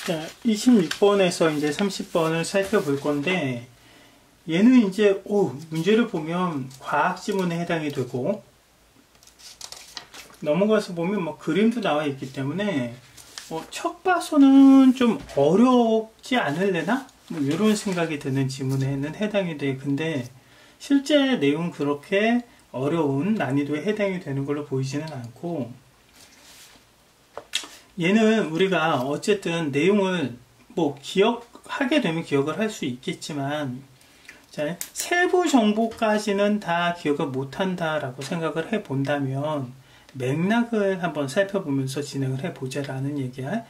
자, 26번에서 이제 30번을 살펴볼 건데, 얘는 이제, 문제를 보면 과학 지문에 해당이 되고, 넘어가서 보면 뭐 그림도 나와 있기 때문에, 첫 봐서는 좀 어렵지 않을래나? 뭐 이런 생각이 드는 지문에는 해당이 돼. 근데, 실제 내용은 그렇게 어려운 난이도에 해당이 되는 걸로 보이지는 않고, 얘는 우리가 어쨌든 내용을 뭐 기억하게 되면 기억을 할 수 있겠지만, 자, 세부 정보까지는 다 기억을 못한다 라고 생각을 해 본다면 맥락을 한번 살펴보면서 진행을 해 보자라는 얘기야.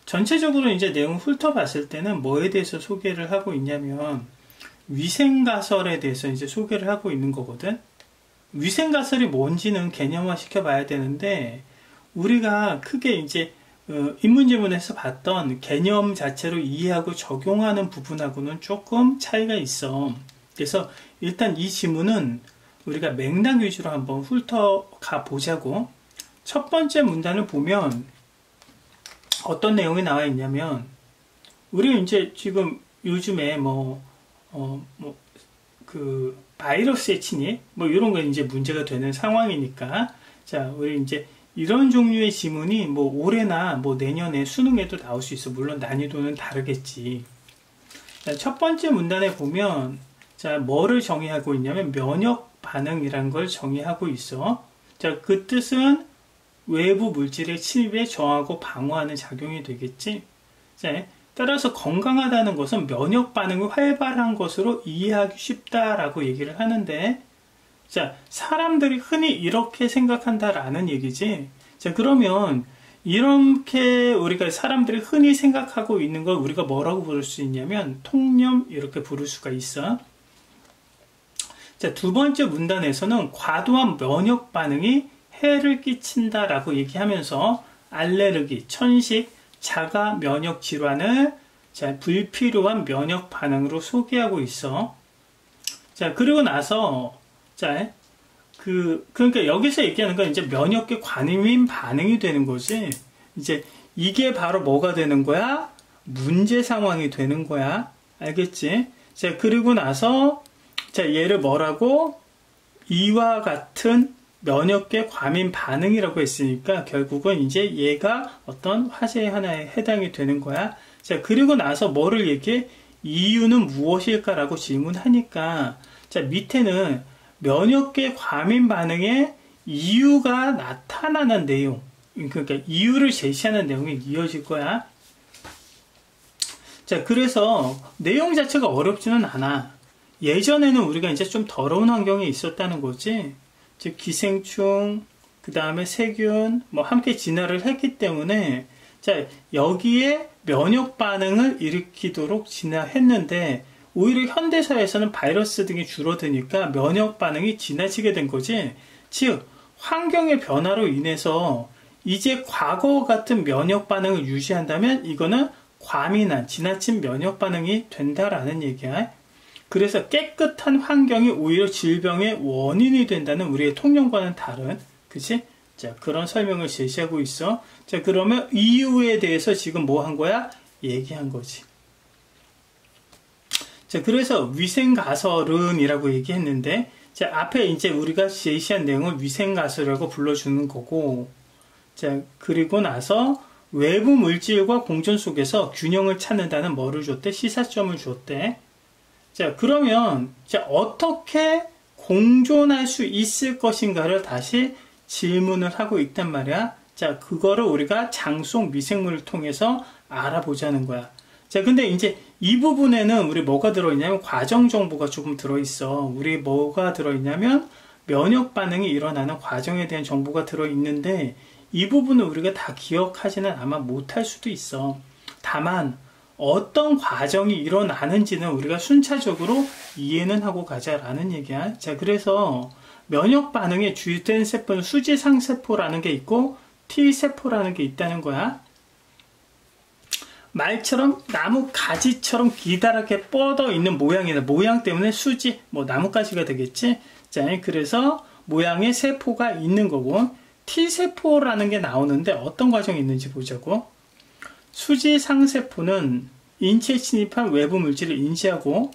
전체적으로 이제 내용을 훑어봤을 때는 뭐에 대해서 소개를 하고 있냐면 위생가설에 대해서 이제 소개를 하고 있는 거거든. 위생가설이 뭔지는 개념화 시켜봐야 되는데, 우리가 크게 이제 인문지문에서 봤던 개념 자체로 이해하고 적용하는 부분하고는 조금 차이가 있어. 그래서 일단 이 지문은 우리가 맥락 위주로 한번 훑어가 보자고. 첫 번째 문단을 보면 어떤 내용이 나와 있냐면, 우리 이제 지금 요즘에 바이러스의 침입 뭐 이런 거 이제 문제가 되는 상황이니까, 자, 우리 이제 이런 종류의 지문이 뭐 올해나 뭐 내년에 수능에도 나올 수 있어. 물론 난이도는 다르겠지. 자, 첫 번째 문단에 보면, 자, 뭐를 정의하고 있냐면 면역 반응이란 걸 정의하고 있어. 자, 그 뜻은 외부 물질의 침입에 저항하고 방어하는 작용이 되겠지. 자, 따라서 건강하다는 것은 면역 반응이 활발한 것으로 이해하기 쉽다라고 얘기를 하는데, 자, 사람들이 흔히 이렇게 생각한다라는 얘기지. 자, 그러면 이렇게 우리가 사람들이 흔히 생각하고 있는 걸 우리가 뭐라고 부를 수 있냐면 통념, 이렇게 부를 수가 있어. 자, 두 번째 문단에서는 과도한 면역 반응이 해를 끼친다라고 얘기하면서 알레르기, 천식, 자가 면역 질환을, 자, 불필요한 면역 반응으로 소개하고 있어. 자, 그리고 나서, 자, 그러니까 여기서 얘기하는 건 이제 면역계 관임 반응이 되는 거지. 이제 이게 바로 뭐가 되는 거야? 문제 상황이 되는 거야. 알겠지? 자, 그리고 나서, 자, 얘를 뭐라고? 이와 같은 면역계 과민 반응이라고 했으니까 결국은 이제 얘가 어떤 화제 하나에 해당이 되는 거야. 자, 그리고 나서 뭐를 얘기해? 이유는 무엇일까라고 질문하니까, 자, 밑에는 면역계 과민 반응의 이유가 나타나는 내용, 그러니까 이유를 제시하는 내용이 이어질 거야. 자, 그래서 내용 자체가 어렵지는 않아. 예전에는 우리가 이제 좀 더러운 환경에 있었다는 거지. 즉 기생충, 그 다음에 세균 뭐 함께 진화를 했기 때문에, 자, 여기에 면역 반응을 일으키도록 진화했는데, 오히려 현대사회에서는 바이러스 등이 줄어드니까 면역 반응이 지나치게 된 거지. 즉 환경의 변화로 인해서 이제 과거 같은 면역 반응을 유지한다면 이거는 과민한 지나친 면역 반응이 된다라는 얘기야. 그래서 깨끗한 환경이 오히려 질병의 원인이 된다는 우리의 통념과는 다른, 그치? 자, 그런 설명을 제시하고 있어. 자, 그러면 이유에 대해서 지금 뭐 한 거야? 얘기한 거지. 자, 그래서 위생가설은 이라고 얘기했는데, 자, 앞에 이제 우리가 제시한 내용을 위생가설이라고 불러주는 거고, 자, 그리고 나서 외부 물질과 공존 속에서 균형을 찾는다는 뭐를 줬대? 시사점을 줬대. 자, 그러면, 자, 어떻게 공존할 수 있을 것인가를 다시 질문을 하고 있단 말이야. 자, 그거를 우리가 장속 미생물을 통해서 알아보자는 거야. 자, 근데 이제 이 부분에는 우리 뭐가 들어있냐면 과정 정보가 조금 들어있어. 우리 뭐가 들어있냐면 면역 반응이 일어나는 과정에 대한 정보가 들어있는데, 이 부분을 우리가 다 기억하지는 아마 못할 수도 있어. 다만 어떤 과정이 일어나는지는 우리가 순차적으로 이해는 하고 가자라는 얘기야. 자, 그래서 면역 반응의 주된 세포는 수지상세포라는 게 있고 T세포라는 게 있다는 거야. 말처럼 나무 가지처럼 기다랗게 뻗어 있는 모양이다. 모양 때문에 수지, 뭐 나뭇가지가 되겠지. 자, 그래서 모양의 세포가 있는 거고, T세포라는 게 나오는데 어떤 과정이 있는지 보자고. 수지상세포는 인체에 침입한 외부 물질을 인지하고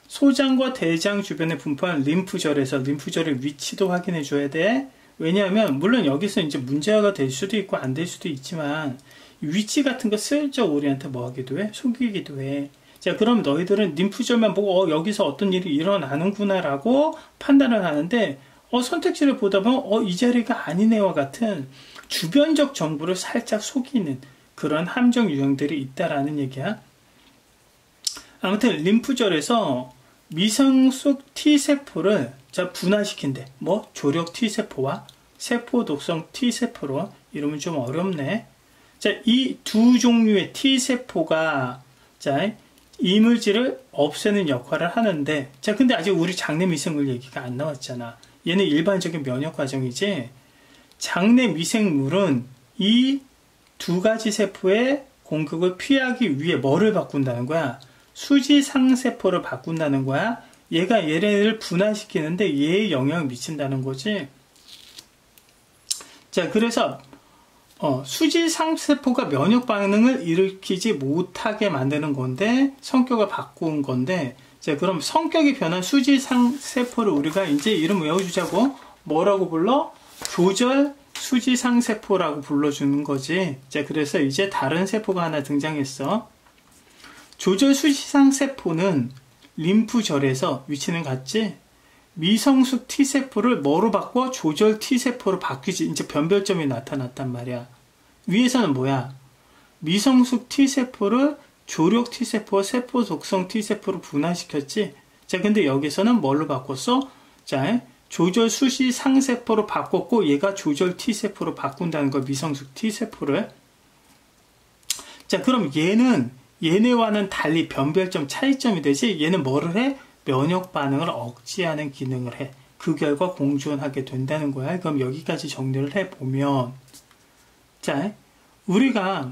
소장과 대장 주변에 분포한 림프절에서 림프절의 위치도 확인해 줘야 돼. 왜냐하면 물론 여기서 이제 문제가 될 수도 있고 안 될 수도 있지만 위치 같은 거 슬쩍 우리한테 뭐 하기도 해? 속이기도 해. 자, 그럼 너희들은 림프절만 보고 여기서 어떤 일이 일어나는구나 라고 판단을 하는데 선택지를 보다 보면 이 자리가 아니네와 같은 주변적 정보를 살짝 속이는 그런 함정 유형들이 있다라는 얘기야. 아무튼 림프절에서 미성 속 T세포를 분화시킨대. 뭐 조력 T세포와 세포 독성 T세포로. 이러면 좀 어렵네. 자, 이 두 종류의 T세포가 이물질을 없애는 역할을 하는데, 자, 근데 아직 우리 장내 미생물 얘기가 안 나왔잖아. 얘는 일반적인 면역 과정이지. 장내 미생물은 이 두 가지 세포의 공격을 피하기 위해 뭐를 바꾼다는 거야? 수지상세포를 바꾼다는 거야. 얘가 얘네를 분화시키는데 얘에 영향을 미친다는 거지. 자, 그래서 수지상세포가 면역 반응을 일으키지 못하게 만드는 건데 성격을 바꾼 건데, 자, 그럼 성격이 변한 수지상세포를 우리가 이제 이름 외워주자고. 뭐라고 불러? 조절 수지상세포라고 불러주는 거지. 자, 그래서 이제 다른 세포가 하나 등장했어. 조절 수지상세포는 림프절에서 위치는 같지? 미성숙 T세포를 뭐로 바꿔? 조절 T세포로 바뀌지. 이제 변별점이 나타났단 말이야. 위에서는 뭐야? 미성숙 T세포를 조력 T세포와 세포 독성 T세포로 분화시켰지? 자, 근데 여기서는 뭘로 바꿨어? 자, 조절 수지상세포로 바꿨고 얘가 조절 T세포로 바꾼다는 거, 미성숙 T세포를. 자, 그럼 얘네와는 달리 변별점 차이점이 되지. 얘는 뭐를 해? 면역 반응을 억제하는 기능을 해. 그 결과 공존하게 된다는 거야. 그럼 여기까지 정리를 해보면, 자, 우리가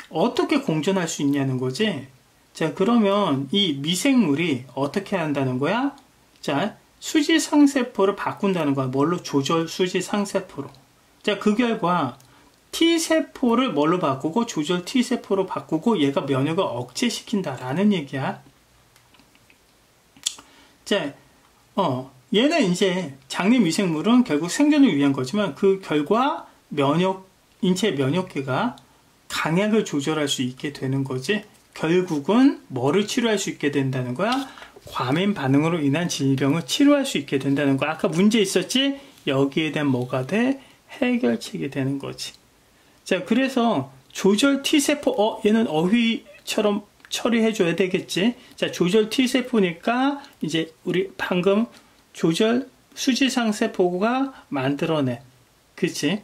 어떻게 공존할 수 있냐는 거지. 자, 그러면 이 미생물이 어떻게 한다는 거야? 자, 수지상세포를 바꾼다는 거야. 뭘로? 조절 수지상세포로. 자, 그 결과 T세포를 뭘로 바꾸고 조절 T세포로 바꾸고 얘가 면역을 억제시킨다라는 얘기야. 자, 얘는 이제 장내 미생물은 결국 생존을 위한 거지만 그 결과 인체 면역계가 강약을 조절할 수 있게 되는 거지. 결국은 뭐를 치료할 수 있게 된다는 거야? 과민 반응으로 인한 질병을 치료할 수 있게 된다는 거야. 아까 문제 있었지? 여기에 대한 뭐가 돼? 해결책이 되는 거지. 자, 그래서 조절 T세포, 얘는 어휘처럼 처리해줘야 되겠지. 자, 조절 T세포니까 이제 우리 방금 조절 수지상세포가 만들어낸, 그치?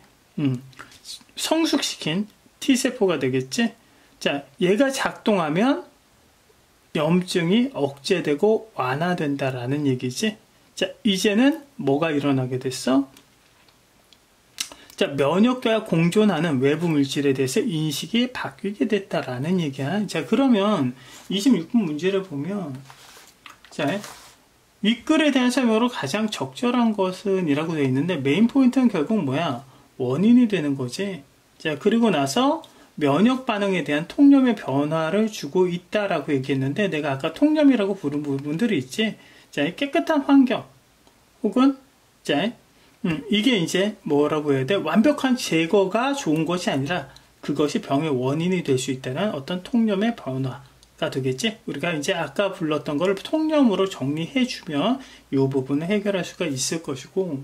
성숙시킨 T세포가 되겠지. 자, 얘가 작동하면 염증이 억제되고 완화된다라는 얘기지. 자, 이제는 뭐가 일어나게 됐어? 자, 면역계와 공존하는 외부 물질에 대해서 인식이 바뀌게 됐다라는 얘기야. 자, 그러면 26분 문제를 보면, 자, 윗글에 대한 설명으로 가장 적절한 것은 이라고 되어 있는데, 메인 포인트는 결국 뭐야? 원인이 되는 거지. 자, 그리고 나서 면역 반응에 대한 통념의 변화를 주고 있다라고 얘기했는데, 내가 아까 통념이라고 부른 부분들이 있지. 자, 깨끗한 환경, 혹은, 자, 이게 이제 뭐라고 해야 돼? 완벽한 제거가 좋은 것이 아니라 그것이 병의 원인이 될 수 있다는 어떤 통념의 변화가 되겠지? 우리가 이제 아까 불렀던 걸 통념으로 정리해주면 이 부분을 해결할 수가 있을 것이고.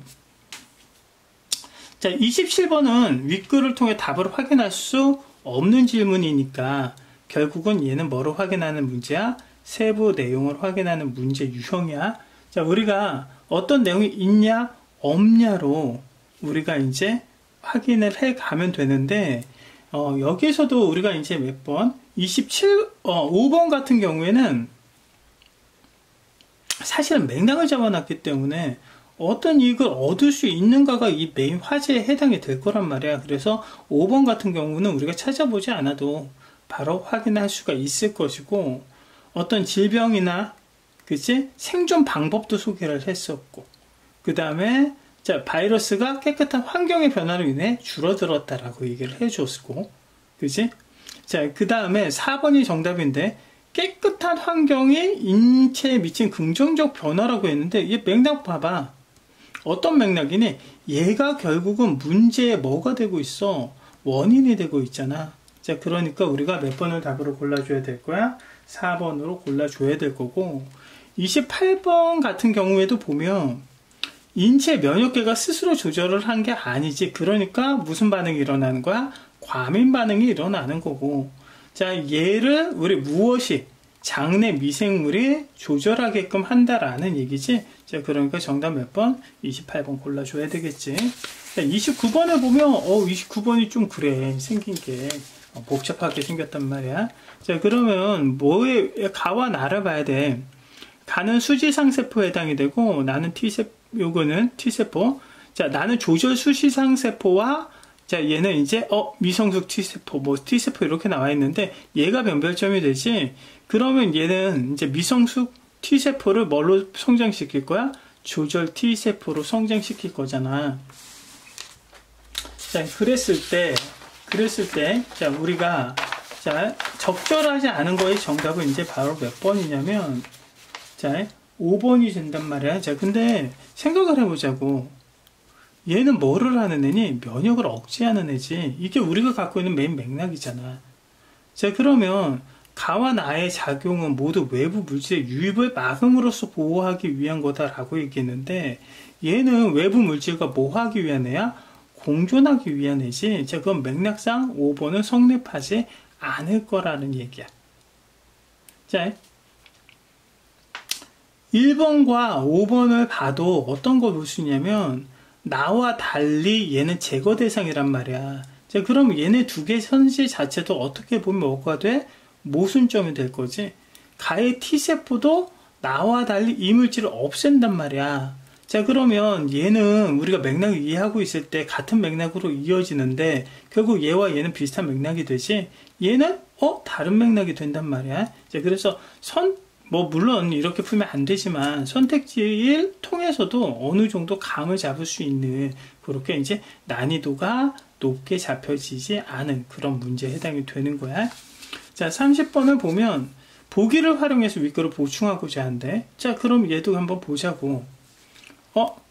자, 27번은 윗글을 통해 답을 확인할 수 없는 질문이니까 결국은 얘는 뭐로 확인하는 문제야? 세부 내용을 확인하는 문제 유형이야. 자, 우리가 어떤 내용이 있냐? 없냐로 우리가 이제 확인을 해 가면 되는데, 여기서도 우리가 이제 몇 번? 5번 같은 경우에는 사실은 맥락을 잡아놨기 때문에 어떤 이익을 얻을 수 있는가가 이 메인 화제에 해당이 될 거란 말이야. 그래서 5번 같은 경우는 우리가 찾아보지 않아도 바로 확인할 수가 있을 것이고, 어떤 질병이나, 그치? 생존 방법도 소개를 했었고, 그 다음에 바이러스가 깨끗한 환경의 변화로 인해 줄어들었다라고 얘기를 해줬고, 그치? 자, 그 다음에 4번이 정답인데, 깨끗한 환경이 인체에 미친 긍정적 변화라고 했는데, 이 맥락 봐봐. 어떤 맥락이니? 얘가 결국은 문제에 뭐가 되고 있어? 원인이 되고 있잖아. 자, 그러니까 우리가 몇 번을 답으로 골라줘야 될 거야? 4번으로 골라줘야 될 거고, 28번 같은 경우에도 보면, 인체 면역계가 스스로 조절을 한 게 아니지. 그러니까 무슨 반응이 일어나는 거야? 과민 반응이 일어나는 거고. 자, 얘를 우리 무엇이 장내 미생물이 조절하게끔 한다라는 얘기지. 자, 그러니까 정답 몇 번? 28번 골라줘야 되겠지. 자, 29번에 보면 29번이 좀 그래. 생긴 게 복잡하게 생겼단 말이야. 자, 그러면 뭐에 가와 나를 봐야 돼. 가는 수지상세포에 해당이 되고, 나는 T세포, 요거는 T세포. 자, 나는 조절 수지상세포와, 자, 얘는 이제, 미성숙 T세포, 뭐, T세포 이렇게 나와 있는데, 얘가 변별점이 되지, 그러면 얘는 이제 미성숙 T세포를 뭘로 성장시킬 거야? 조절 T세포로 성장시킬 거잖아. 자, 그랬을 때, 자, 우리가, 자, 적절하지 않은 거의 정답은 이제 바로 몇 번이냐면, 자, 5번이 된단 말이야. 자, 근데 생각을 해보자고. 얘는 뭐를 하는 애니? 면역을 억제하는 애지. 이게 우리가 갖고 있는 메인 맥락이잖아. 자, 그러면 가와 나의 작용은 모두 외부 물질의 유입을 막음으로써 보호하기 위한 거다라고 얘기했는데, 얘는 외부 물질과 뭐 하기 위한 애야? 공존하기 위한 애지. 자, 그건 맥락상 5번은 성립하지 않을 거라는 얘기야. 자, 1번과 5번을 봐도 어떤 걸 볼 수 있냐면, 나와 달리 얘는 제거 대상이란 말이야. 자, 그럼 얘네 두 개 현실 자체도 어떻게 보면 뭐가 돼? 모순점이 될 거지. 가의 T세포도 나와 달리 이 물질을 없앤단 말이야. 자, 그러면 얘는 우리가 맥락을 이해하고 있을 때 같은 맥락으로 이어지는데, 결국 얘와 얘는 비슷한 맥락이 되지, 얘는 다른 맥락이 된단 말이야. 자, 그래서 물론 이렇게 풀면 안 되지만 선택지를 통해서도 어느 정도 감을 잡을 수 있는, 그렇게 이제 난이도가 높게 잡혀지지 않은 그런 문제에 해당이 되는 거야. 자, 30번을 보면 보기를 활용해서 윗글을 보충하고자 한대. 자, 그럼 얘도 한번 보자고.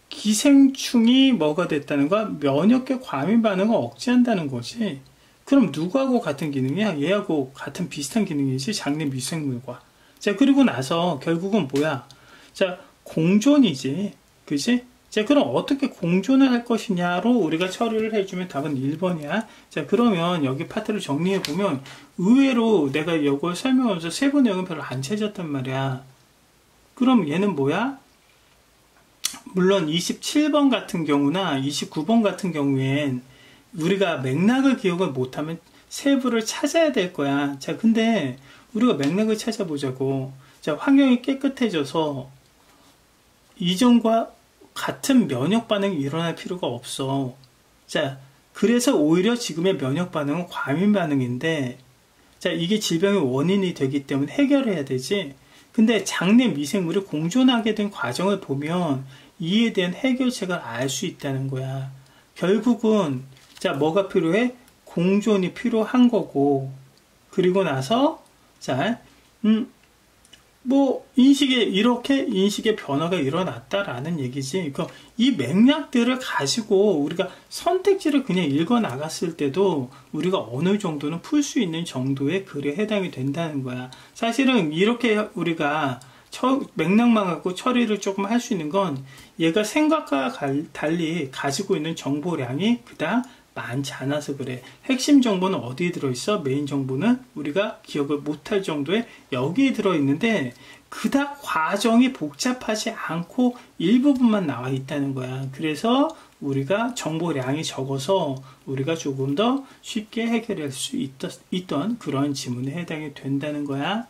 기생충이 뭐가 됐다는 거야? 면역계 과민 반응을 억제한다는 거지. 그럼 누구하고 같은 기능이야? 얘하고 같은 비슷한 기능이지, 장내 미생물과. 자, 그리고 나서 결국은 뭐야? 자, 공존이지. 그지? 자, 그럼 어떻게 공존을 할 것이냐로 우리가 처리를 해주면 답은 1번이야. 자, 그러면 여기 파트를 정리해보면 의외로 내가 이걸 설명하면서 세부 내용은 별로 안 찾았단 말이야. 그럼 얘는 뭐야? 물론 27번 같은 경우나 29번 같은 경우엔 우리가 맥락을 기억을 못하면 세부를 찾아야 될 거야. 자, 근데 우리가 맥락을 찾아보자고. 자, 환경이 깨끗해져서 이전과 같은 면역 반응이 일어날 필요가 없어. 자, 그래서 오히려 지금의 면역 반응은 과민 반응인데, 자, 이게 질병의 원인이 되기 때문에 해결해야 되지. 근데 장내 미생물이 공존하게 된 과정을 보면 이에 대한 해결책을 알 수 있다는 거야. 결국은 자, 뭐가 필요해? 공존이 필요한 거고, 그리고 나서 자, 이렇게 인식의 변화가 일어났다라는 얘기지. 이 맥락들을 가지고 우리가 선택지를 그냥 읽어 나갔을 때도 우리가 어느 정도는 풀 수 있는 정도의 글에 해당이 된다는 거야. 사실은 이렇게 우리가 맥락만 갖고 처리를 조금 할 수 있는 건 얘가 생각과 달리 가지고 있는 정보량이 그닥 많지 않아서 그래. 핵심 정보는 어디에 들어있어? 메인 정보는 우리가 기억을 못할 정도에 여기에 들어있는데 그닥 과정이 복잡하지 않고 일부분만 나와 있다는 거야. 그래서 우리가 정보량이 적어서 우리가 조금 더 쉽게 해결할 수 있던 그런 지문에 해당이 된다는 거야.